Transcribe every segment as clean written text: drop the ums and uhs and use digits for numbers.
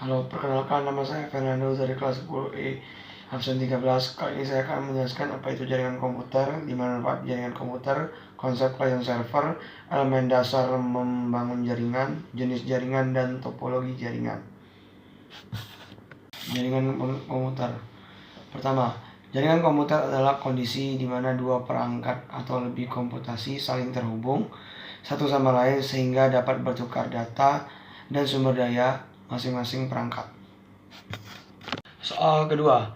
Halo, perkenalkan nama saya Fernando dari kelas 10E absen 13. Kali ini saya akan menjelaskan apa itu jaringan komputer, di mana manfaat jaringan komputer, konsep client server, elemen dasar membangun jaringan, jenis jaringan, dan topologi jaringan. Jaringan komputer. Pertama, jaringan komputer adalah kondisi di mana dua perangkat atau lebih komputasi saling terhubung satu sama lain sehingga dapat bertukar data dan sumber daya masing-masing perangkat. Soal kedua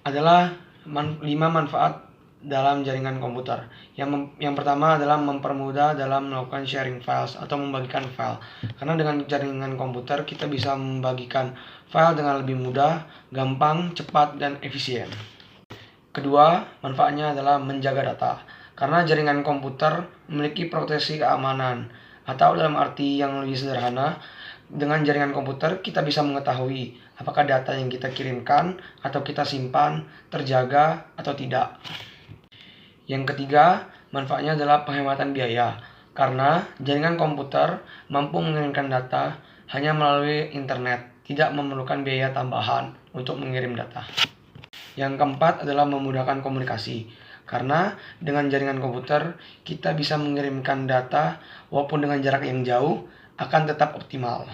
adalah 5 manfaat dalam jaringan komputer. Yang pertama adalah mempermudah dalam melakukan sharing files atau membagikan file. Karena dengan jaringan komputer kita bisa membagikan file dengan lebih mudah, gampang, cepat, dan efisien. Kedua, manfaatnya adalah menjaga data. Karena jaringan komputer memiliki proteksi keamanan, atau dalam arti yang lebih sederhana, dengan jaringan komputer kita bisa mengetahui apakah data yang kita kirimkan atau kita simpan terjaga atau tidak. Yang ketiga, manfaatnya adalah penghematan biaya. Karena jaringan komputer mampu mengirimkan data hanya melalui internet, tidak memerlukan biaya tambahan untuk mengirim data. Yang keempat adalah memudahkan komunikasi. Karena dengan jaringan komputer, kita bisa mengirimkan data walaupun dengan jarak yang jauh akan tetap optimal.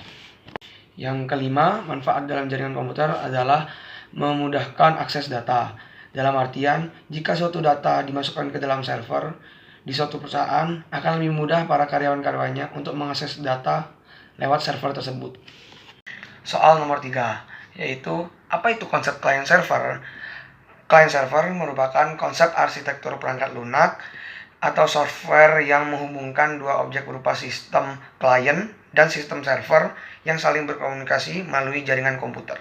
Yang kelima, manfaat dalam jaringan komputer adalah memudahkan akses data. Dalam artian, jika suatu data dimasukkan ke dalam server di suatu perusahaan, akan lebih mudah para karyawan-karyawannya untuk mengakses data lewat server tersebut. Soal nomor 3, yaitu apa itu konsep client server? Client server merupakan konsep arsitektur perangkat lunak atau software yang menghubungkan dua objek berupa sistem client dan sistem server yang saling berkomunikasi melalui jaringan komputer.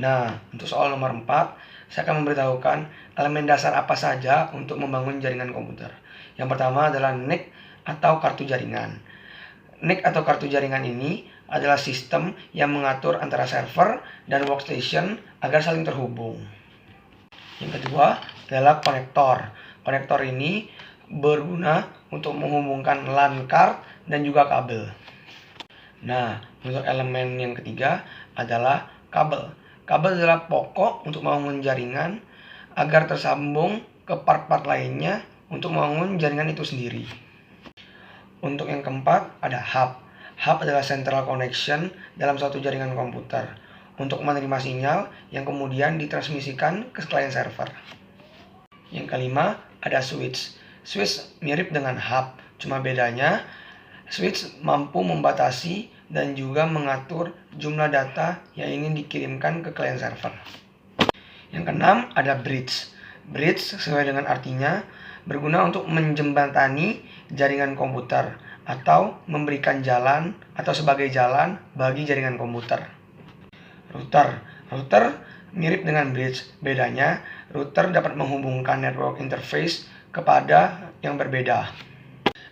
Nah, untuk soal nomor 4, saya akan memberitahukan elemen dasar apa saja untuk membangun jaringan komputer. Yang pertama adalah NIC atau kartu jaringan. NIC atau kartu jaringan ini adalah sistem yang mengatur antara server dan workstation agar saling terhubung. Yang kedua adalah konektor. Konektor ini berguna untuk menghubungkan LAN card dan juga kabel. Nah, untuk elemen yang ketiga adalah kabel. Kabel adalah pokok untuk membangun jaringan agar tersambung ke part-part lainnya untuk membangun jaringan itu sendiri. Untuk yang keempat ada hub. Hub adalah central connection dalam suatu jaringan komputer untuk menerima sinyal yang kemudian ditransmisikan ke client server. Yang kelima ada switch. Switch mirip dengan hub, cuma bedanya switch mampu membatasi dan juga mengatur jumlah data yang ingin dikirimkan ke client server. Yang keenam ada bridge. Bridge sesuai dengan artinya berguna untuk menjembatani jaringan komputer atau memberikan jalan atau sebagai jalan bagi jaringan komputer. Router mirip dengan bridge. Bedanya, router dapat menghubungkan network interface kepada yang berbeda.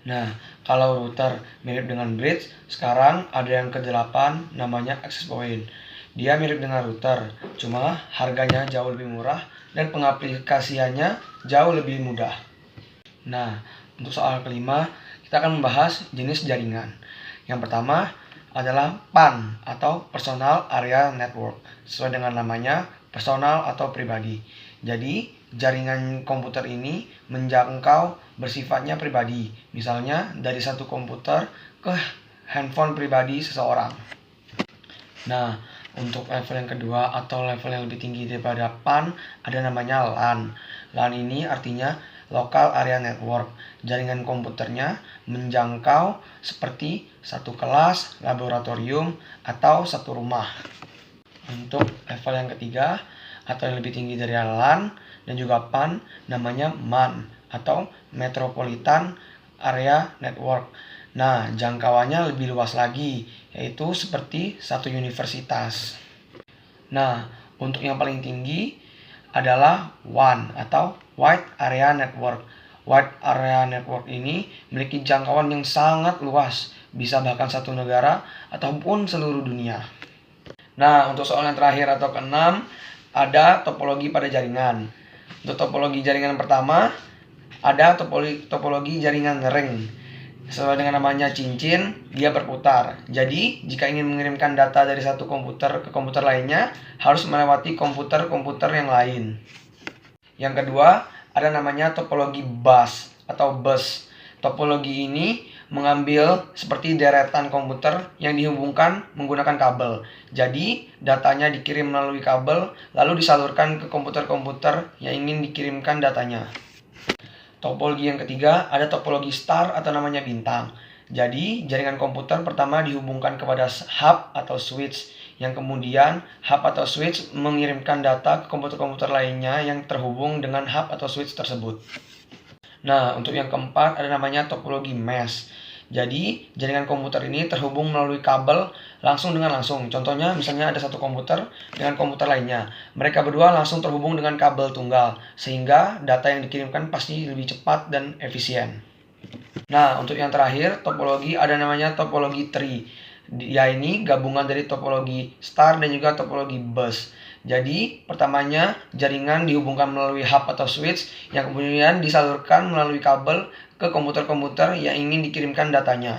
Nah, kalau router mirip dengan bridge, sekarang ada yang ke-8 namanya access point. Dia mirip dengan router, cuma harganya jauh lebih murah dan pengaplikasiannya jauh lebih mudah. Nah, untuk soal kelima, kita akan membahas jenis jaringan. Yang pertama adalah PAN atau Personal Area Network. Sesuai dengan namanya, personal atau pribadi. Jadi, jaringan komputer ini menjangkau bersifatnya pribadi. Misalnya, dari satu komputer ke handphone pribadi seseorang. Nah, untuk level yang kedua atau level yang lebih tinggi daripada PAN ada namanya LAN. LAN ini artinya Local Area Network. Jaringan komputernya menjangkau seperti satu kelas, laboratorium, atau satu rumah. Untuk level yang ketiga atau yang lebih tinggi dari LAN dan juga PAN namanya MAN atau Metropolitan Area Network. Nah, jangkauannya lebih luas lagi, yaitu seperti satu universitas. Nah, untuk yang paling tinggi adalah WAN atau Wide Area Network. Wide Area Network ini memiliki jangkauan yang sangat luas, bisa bahkan satu negara ataupun seluruh dunia. Nah, untuk soal yang terakhir atau keenam, ada topologi pada jaringan. Untuk topologi jaringan pertama, ada topologi jaringan ring. Sesuai dengan namanya cincin, dia berputar. Jadi, jika ingin mengirimkan data dari satu komputer ke komputer lainnya, harus melewati komputer-komputer yang lain. Yang kedua, ada namanya topologi bus atau bus. Topologi ini mengambil seperti deretan komputer yang dihubungkan menggunakan kabel. Jadi, datanya dikirim melalui kabel, lalu disalurkan ke komputer-komputer yang ingin dikirimkan datanya. Topologi yang ketiga ada topologi star atau namanya bintang. Jadi, jaringan komputer pertama dihubungkan kepada hub atau switch, yang kemudian hub atau switch mengirimkan data ke komputer-komputer lainnya yang terhubung dengan hub atau switch tersebut. Nah, untuk yang keempat ada namanya topologi mesh. Jadi, jaringan komputer ini terhubung melalui kabel langsung. Contohnya, misalnya ada satu komputer dengan komputer lainnya. Mereka berdua langsung terhubung dengan kabel tunggal, sehingga data yang dikirimkan pasti lebih cepat dan efisien. Nah, untuk yang terakhir, topologi ada namanya topologi tree. Dia ini gabungan dari topologi star dan juga topologi bus. Jadi, pertamanya jaringan dihubungkan melalui hub atau switch yang kemudian disalurkan melalui kabel ke komputer-komputer yang ingin dikirimkan datanya.